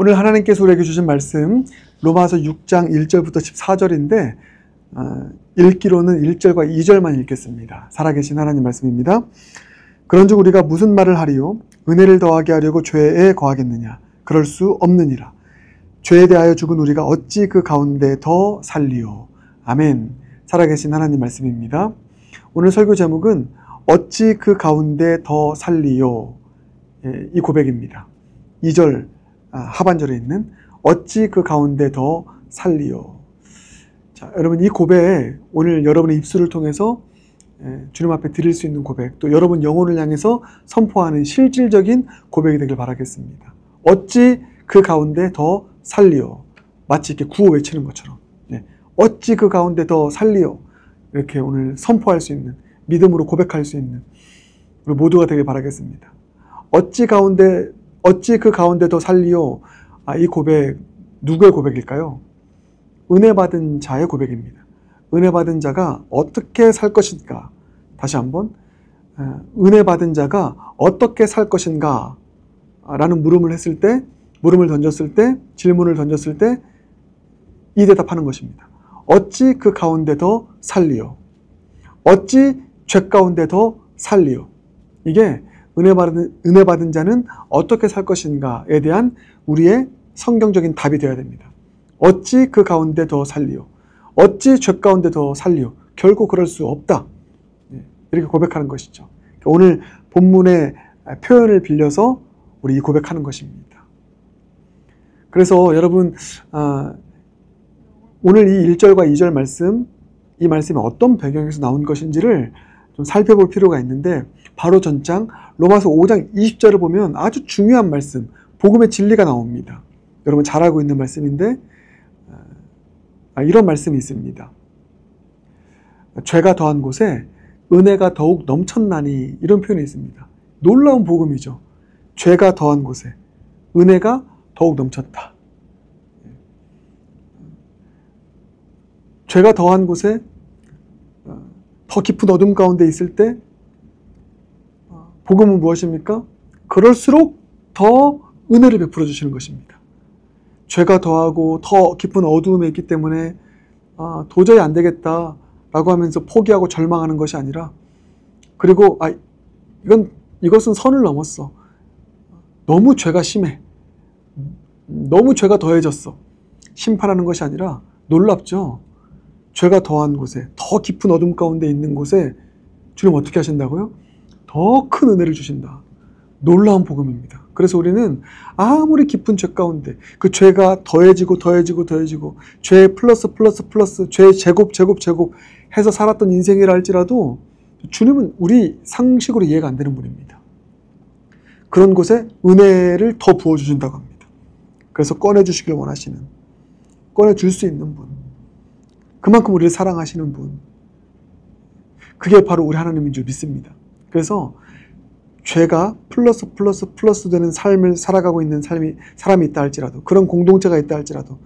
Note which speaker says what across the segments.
Speaker 1: 오늘 하나님께서 우리에게 주신 말씀 로마서 6장 1절부터 14절인데 읽기로는 1절과 2절만 읽겠습니다. 살아계신 하나님 말씀입니다. 그런즉 우리가 무슨 말을 하리요? 은혜를 더하게 하려고 죄에 거하겠느냐? 그럴 수 없느니라. 죄에 대하여 죽은 우리가 어찌 그 가운데 더 살리요? 아멘. 살아계신 하나님 말씀입니다. 오늘 설교 제목은 어찌 그 가운데 더 살리요? 이 고백입니다. 2절 하반절에 있는 어찌 그 가운데 더 살리요? 자, 여러분 이 고백 오늘 여러분의 입술을 통해서 주님 앞에 드릴 수 있는 고백, 또 여러분 영혼을 향해서 선포하는 실질적인 고백이 되길 바라겠습니다. 어찌 그 가운데 더 살리요? 마치 이렇게 구호 외치는 것처럼 어찌 그 가운데 더 살리요? 이렇게 오늘 선포할 수 있는, 믿음으로 고백할 수 있는 우리 모두가 되길 바라겠습니다. 어찌 그 가운데 더 살리요? 이 고백 누구의 고백일까요? 은혜 받은 자의 고백입니다. 은혜 받은 자가 어떻게 살 것인가? 다시 한번 은혜 받은 자가 어떻게 살 것인가? 라는 물음을 던졌을 때, 질문을 던졌을 때 이 대답하는 것입니다. 어찌 그 가운데 더 살리요? 어찌 죄 가운데 더 살리요? 이게 은혜 받은 자는 어떻게 살 것인가에 대한 우리의 성경적인 답이 되어야 됩니다. 어찌 그 가운데 더 살리요? 어찌 죄 가운데 더 살리요? 결코 그럴 수 없다. 이렇게 고백하는 것이죠. 오늘 본문의 표현을 빌려서 우리 이 고백하는 것입니다. 그래서 여러분 오늘 이 1절과 2절 말씀, 이 말씀이 어떤 배경에서 나온 것인지를 좀 살펴볼 필요가 있는데 바로 전장 로마서 5장 20절을 보면 아주 중요한 말씀, 복음의 진리가 나옵니다. 여러분 잘 알고 있는 말씀인데 이런 말씀이 있습니다. 죄가 더한 곳에 은혜가 더욱 넘쳤나니, 이런 표현이 있습니다. 놀라운 복음이죠. 죄가 더한 곳에 은혜가 더욱 넘쳤다. 죄가 더한 곳에 더 깊은 어둠 가운데 있을 때 복음은 무엇입니까? 그럴수록 더 은혜를 베풀어 주시는 것입니다. 죄가 더하고 더 깊은 어두움에 있기 때문에 도저히 안 되겠다 라고 하면서 포기하고 절망하는 것이 아니라, 그리고 이것은 선을 넘었어. 너무 죄가 심해. 너무 죄가 더해졌어. 심판하는 것이 아니라 놀랍죠. 죄가 더한 곳에, 더 깊은 어둠 가운데 있는 곳에 주님 어떻게 하신다고요? 더 큰 은혜를 주신다. 놀라운 복음입니다. 그래서 우리는 아무리 깊은 죄 가운데 그 죄가 더해지고 죄 플러스 죄 제곱 해서 살았던 인생이라 할지라도 주님은 우리 상식으로 이해가 안 되는 분입니다. 그런 곳에 은혜를 더 부어주신다고 합니다. 그래서 꺼내주시길 원하시는, 꺼내줄 수 있는 분, 그만큼 우리를 사랑하시는 분, 그게 바로 우리 하나님인 줄 믿습니다. 그래서 죄가 플러스 되는 삶을 살아가고 있는 사람이 있다 할지라도, 그런 공동체가 있다 할지라도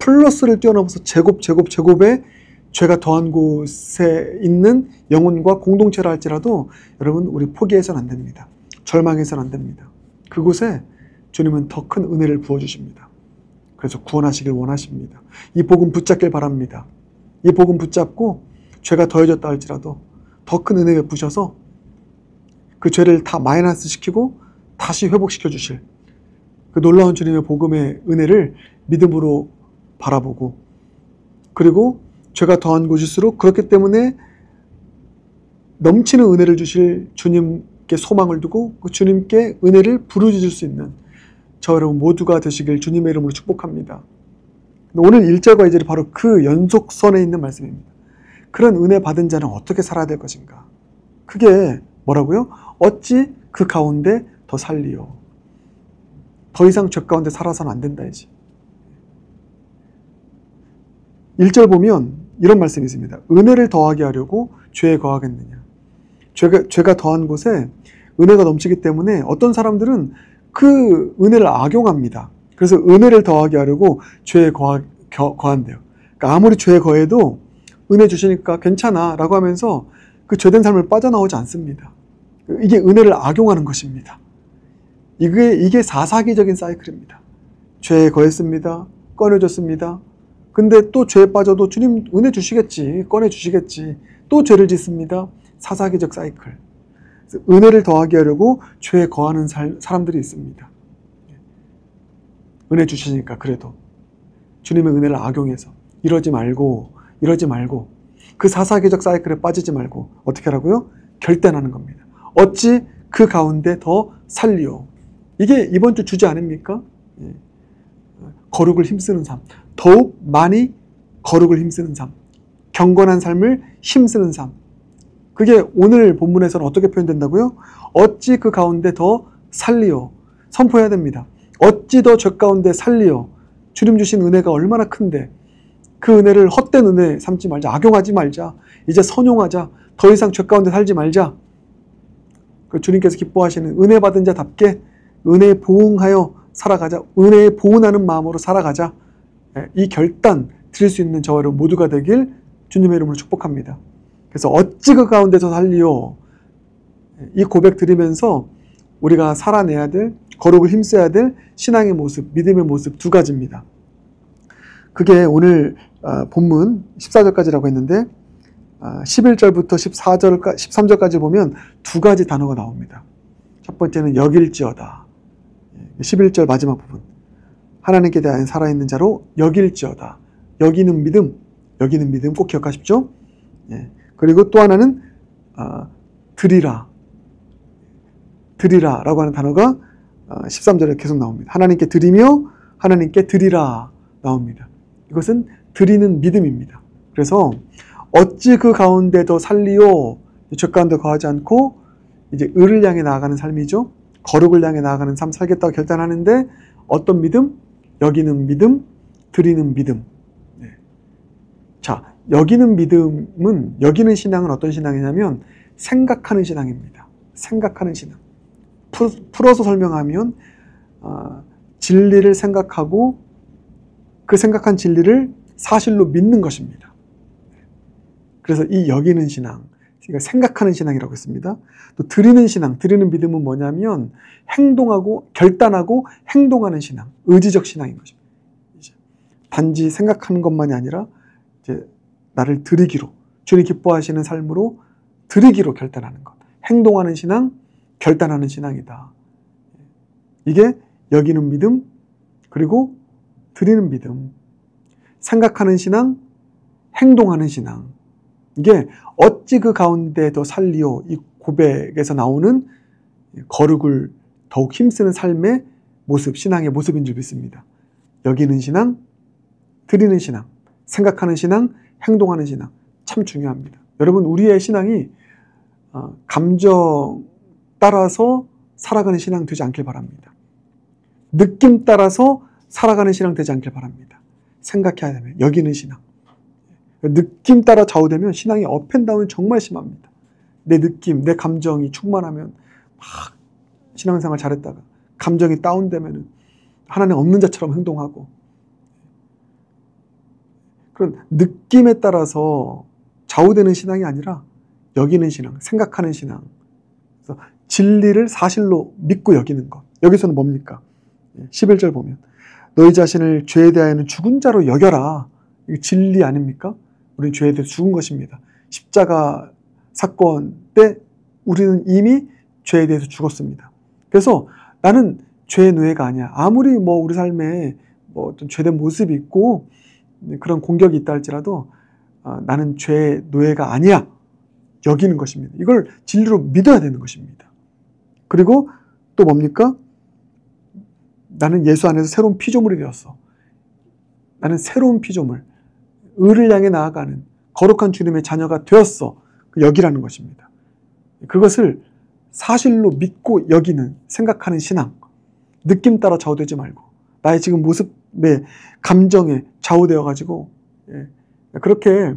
Speaker 1: 플러스를 뛰어넘어서 제곱에 죄가 더한 곳에 있는 영혼과 공동체라 할지라도 여러분 우리 포기해서는 안 됩니다. 절망해서는 안 됩니다. 그곳에 주님은 더 큰 은혜를 부어주십니다. 그래서 구원하시길 원하십니다. 이 복음 붙잡길 바랍니다. 이 복음 붙잡고 죄가 더해졌다 할지라도 더 큰 은혜 베푸셔서 그 죄를 다 마이너스 시키고 다시 회복시켜 주실 그 놀라운 주님의 복음의 은혜를 믿음으로 바라보고, 그리고 죄가 더한 곳일수록 그렇기 때문에 넘치는 은혜를 주실 주님께 소망을 두고 그 주님께 은혜를 부르짖을 수 있는 저 여러분 모두가 되시길 주님의 이름으로 축복합니다. 오늘 1절과 2절이 바로 그 연속선에 있는 말씀입니다. 그런 은혜 받은 자는 어떻게 살아야 될 것인가? 그게 뭐라고요? 어찌 그 가운데 더 살리요? 더 이상 죄 가운데 살아서는 안 된다 이지. 1절 보면 이런 말씀이 있습니다. 은혜를 더하게 하려고 죄에 거하겠느냐? 죄가 더한 곳에 은혜가 넘치기 때문에 어떤 사람들은 그 은혜를 악용합니다. 그래서 은혜를 더하게 하려고 죄에 거한대요. 그러니까 아무리 죄에 거해도 은혜 주시니까 괜찮아 라고 하면서 그 죄된 삶을 빠져나오지 않습니다. 이게 은혜를 악용하는 것입니다. 이게 사사기적인 사이클입니다. 죄에 거했습니다. 꺼내줬습니다. 근데 또 죄에 빠져도 주님 은혜 주시겠지. 꺼내주시겠지. 또 죄를 짓습니다. 사사기적 사이클. 은혜를 더하게 하려고 죄에 거하는 사람들이 있습니다. 은혜 주시니까 그래도 주님의 은혜를 악용해서 이러지 말고 그 사사기적 사이클에 빠지지 말고 어떻게 하라고요? 결단하는 겁니다. 어찌 그 가운데 더 살리오. 이게 이번 주 주제 아닙니까? 거룩을 힘쓰는 삶. 더욱 많이 거룩을 힘쓰는 삶. 경건한 삶을 힘쓰는 삶. 그게 오늘 본문에서는 어떻게 표현된다고요? 어찌 그 가운데 더 살리오. 선포해야 됩니다. 어찌 더 죄 가운데 살리오. 주님 주신 은혜가 얼마나 큰데 그 은혜를 헛된 은혜 삼지 말자. 악용하지 말자. 이제 선용하자. 더 이상 죄 가운데 살지 말자. 주님께서 기뻐하시는 은혜 받은 자답게 은혜에 보응하여 살아가자. 은혜에 보응하는 마음으로 살아가자. 이 결단 드릴 수 있는 저와 여러분 모두가 되길 주님의 이름으로 축복합니다. 그래서 어찌 그 가운데서 살리오. 이 고백 드리면서 우리가 살아내야 될, 거룩을 힘써야 될 신앙의 모습, 믿음의 모습 두 가지입니다. 그게 오늘 본문 14절까지라고 했는데 11절부터 13절까지 보면 두 가지 단어가 나옵니다. 첫 번째는 여길지어다. 11절 마지막 부분. 하나님께 대하여 살아있는 자로 여길지어다. 여기는 믿음 꼭 기억하십시오. 그리고 또 하나는 드리라라고 하는 단어가 13절에 계속 나옵니다. 하나님께 드리며 하나님께 드리라 나옵니다. 이것은 드리는 믿음입니다. 그래서 어찌 그 가운데 더 살리오. 죄 가운데 거하지 않고 이제 의를 향해 나아가는 삶이죠. 거룩을 향해 나아가는 삶 살겠다고 결단하는데 어떤 믿음? 여기는 믿음, 드리는 믿음. 자, 여기는 신앙은 어떤 신앙이냐면 생각하는 신앙입니다. 생각하는 신앙. 풀어서 설명하면 진리를 생각하고 그 생각한 진리를 사실로 믿는 것입니다. 그래서 이 여기는 신앙, 그러니까 생각하는 신앙이라고 했습니다. 또 드리는 신앙, 드리는 믿음은 뭐냐면 행동하고 결단하고 행동하는 신앙, 의지적 신앙인 것입니다. 이제 단지 생각하는 것만이 아니라 이제 나를 드리기로, 주님 기뻐하시는 삶으로 드리기로 결단하는 것. 행동하는 신앙, 결단하는 신앙이다. 이게 여기는 믿음, 그리고 드리는 믿음. 생각하는 신앙, 행동하는 신앙. 이게 어찌 그 가운데 더 살리오. 이 고백에서 나오는 거룩을 더욱 힘쓰는 삶의 모습, 신앙의 모습인 줄 믿습니다. 여기는 신앙, 드리는 신앙, 생각하는 신앙, 행동하는 신앙. 참 중요합니다. 여러분, 우리의 신앙이 감정 따라서 살아가는 신앙 되지 않길 바랍니다. 느낌 따라서 살아가는 신앙 되지 않길 바랍니다. 생각해야 되면 여기는 신앙. 느낌 따라 좌우되면 신앙이 업앤다운이 정말 심합니다. 내 느낌, 내 감정이 충만하면 막 신앙생활 잘했다가 감정이 다운되면 하나님 없는 자처럼 행동하고, 그런 느낌에 따라서 좌우되는 신앙이 아니라 여기는 신앙, 생각하는 신앙. 그래서 진리를 사실로 믿고 여기는 것. 여기서는 뭡니까? 11절 보면 너희 자신을 죄에 대하여는 죽은 자로 여겨라. 이게 진리 아닙니까? 우리는 죄에 대해 죽은 것입니다. 십자가 사건 때 우리는 이미 죄에 대해서 죽었습니다. 그래서 나는 죄의 노예가 아니야. 아무리 우리 삶에 어떤 죄된 모습이 있고 그런 공격이 있다 할지라도 나는 죄의 노예가 아니야. 여기는 것입니다. 이걸 진리로 믿어야 되는 것입니다. 그리고 또 뭡니까? 나는 예수 안에서 새로운 피조물이 되었어. 나는 새로운 피조물, 의를 향해 나아가는 거룩한 주님의 자녀가 되었어. 여기라는 것입니다. 그것을 사실로 믿고 여기는, 생각하는 신앙. 느낌 따라 좌우되지 말고 나의 지금 모습에, 감정에 좌우되어가지고 그렇게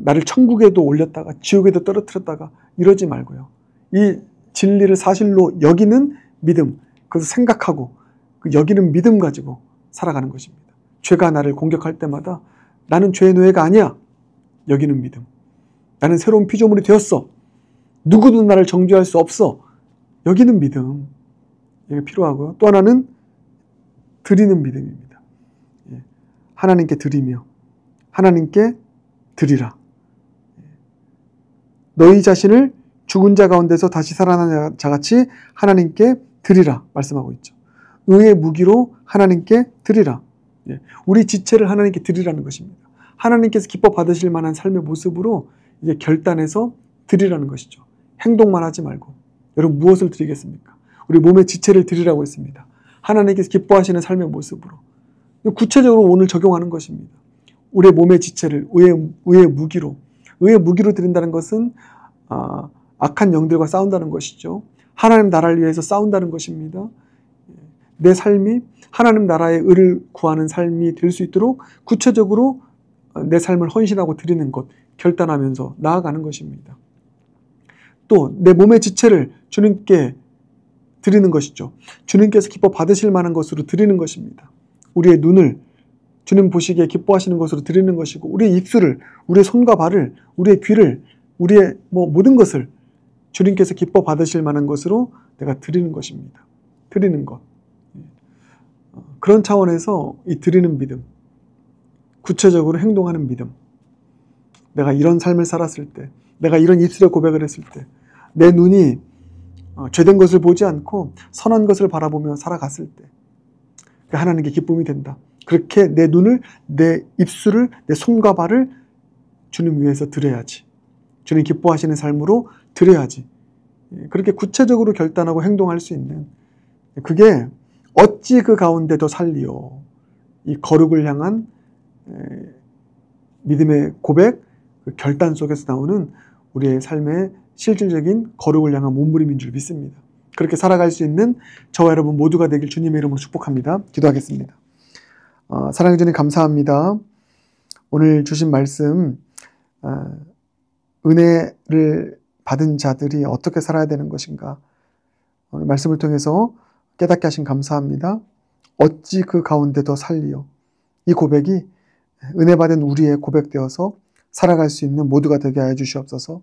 Speaker 1: 나를 천국에도 올렸다가 지옥에도 떨어뜨렸다가 이러지 말고요. 이 진리를 사실로 여기는 믿음, 그것을 생각하고 그 여기는 믿음 가지고 살아가는 것입니다. 죄가 나를 공격할 때마다 나는 죄의 노예가 아니야. 여기는 믿음. 나는 새로운 피조물이 되었어. 누구도 나를 정죄할 수 없어. 여기는 믿음. 이게 필요하고요. 또 하나는 드리는 믿음입니다. 하나님께 드리며 하나님께 드리라. 너희 자신을 죽은 자 가운데서 다시 살아난 자같이 하나님께 드리라 말씀하고 있죠. 의의 무기로 하나님께 드리라. 우리 지체를 하나님께 드리라는 것입니다. 하나님께서 기뻐 받으실 만한 삶의 모습으로 이제 결단해서 드리라는 것이죠. 행동만 하지 말고. 여러분 무엇을 드리겠습니까? 우리 몸의 지체를 드리라고 했습니다. 하나님께서 기뻐하시는 삶의 모습으로. 구체적으로 오늘 적용하는 것입니다. 우리의 몸의 지체를 의의 무기로. 의의 무기로 드린다는 것은 악한 영들과 싸운다는 것이죠. 하나님 나라를 위해서 싸운다는 것입니다. 내 삶이 하나님 나라의 의를 구하는 삶이 될 수 있도록 구체적으로 내 삶을 헌신하고 드리는 것, 결단하면서 나아가는 것입니다. 또 내 몸의 지체를 주님께 드리는 것이죠. 주님께서 기뻐 받으실 만한 것으로 드리는 것입니다. 우리의 눈을 주님 보시기에 기뻐하시는 것으로 드리는 것이고, 우리의 입술을, 우리의 손과 발을, 우리의 귀를, 우리의 모든 것을 주님께서 기뻐 받으실 만한 것으로 내가 드리는 것입니다. 드리는 것. 그런 차원에서 이 드리는 믿음, 구체적으로 행동하는 믿음, 내가 이런 삶을 살았을 때, 내가 이런 입술의 고백을 했을 때, 내 눈이 죄된 것을 보지 않고 선한 것을 바라보며 살아갔을 때 하나님께 기쁨이 된다. 그렇게 내 눈을, 내 입술을, 내 손과 발을 주님 위해서 드려야지. 주님 기뻐하시는 삶으로 드려야지. 그렇게 구체적으로 결단하고 행동할 수 있는, 그게 어찌 그 가운데 더 살리요. 이 거룩을 향한 믿음의 고백, 그 결단 속에서 나오는 우리의 삶의 실질적인 거룩을 향한 몸부림인 줄 믿습니다. 그렇게 살아갈 수 있는 저와 여러분 모두가 되길 주님의 이름으로 축복합니다. 기도하겠습니다. 사랑해 주님 감사합니다. 오늘 주신 말씀, 은혜를 받은 자들이 어떻게 살아야 되는 것인가, 오늘 말씀을 통해서 깨닫게 하신 감사합니다. 어찌 그 가운데 더 살리요. 이 고백이 은혜 받은 우리의 고백되어서 살아갈 수 있는 모두가 되게 하여 주시옵소서.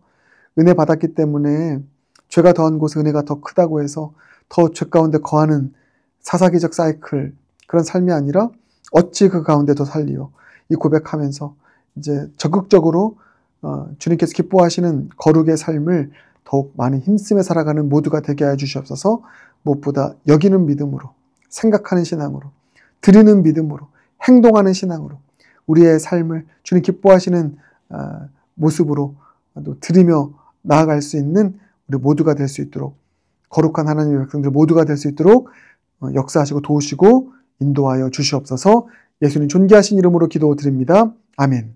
Speaker 1: 은혜 받았기 때문에 죄가 더한 곳에 은혜가 더 크다고 해서 더 죄 가운데 거하는 사사기적 사이클, 그런 삶이 아니라 어찌 그 가운데 더 살리요. 이 고백하면서 이제 적극적으로 주님께서 기뻐하시는 거룩의 삶을 더욱 많이 힘쓰며 살아가는 모두가 되게 하여 주시옵소서. 무엇보다 여기는 믿음으로, 생각하는 신앙으로, 드리는 믿음으로, 행동하는 신앙으로 우리의 삶을 주님 기뻐하시는 모습으로 또 드리며 나아갈 수 있는 우리 모두가 될 수 있도록, 거룩한 하나님의 백성들 모두가 될 수 있도록 역사하시고 도우시고 인도하여 주시옵소서. 예수님 존귀하신 이름으로 기도드립니다. 아멘.